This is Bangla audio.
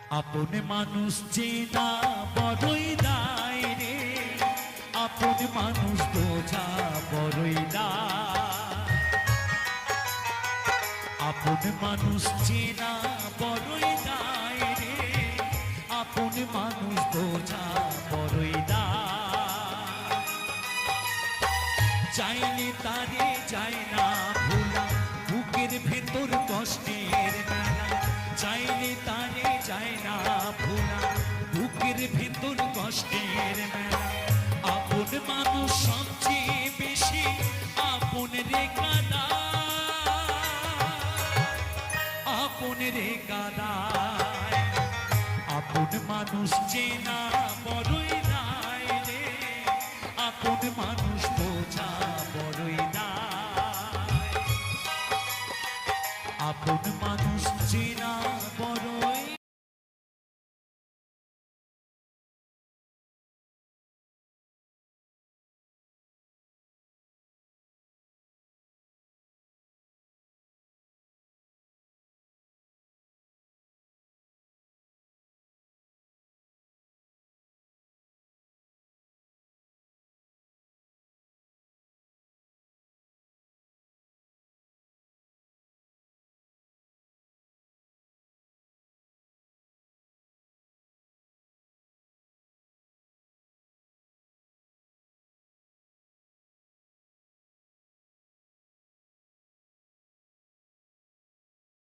আপন মানুষ চেনা বড়ই দায় রে, আপন মানুষ বোঝা বড়ই দায়। আপন মানুষ চেনা বড়ই দায় রে, আপন মানুষ বোঝা বড়ই দায়। চাইলে তারে যায় না ভোলা, বুকের ভেতর কষ্টের মেলা। চাইলে তারে যায় না ভোলা, বুকের ভেতর কষ্টের মেলা। আপন মানুষ সবচেয়ে বেশি আপন রে কাঁদায়, আপন রে কাঁদায়। আপন মানুষ চেনা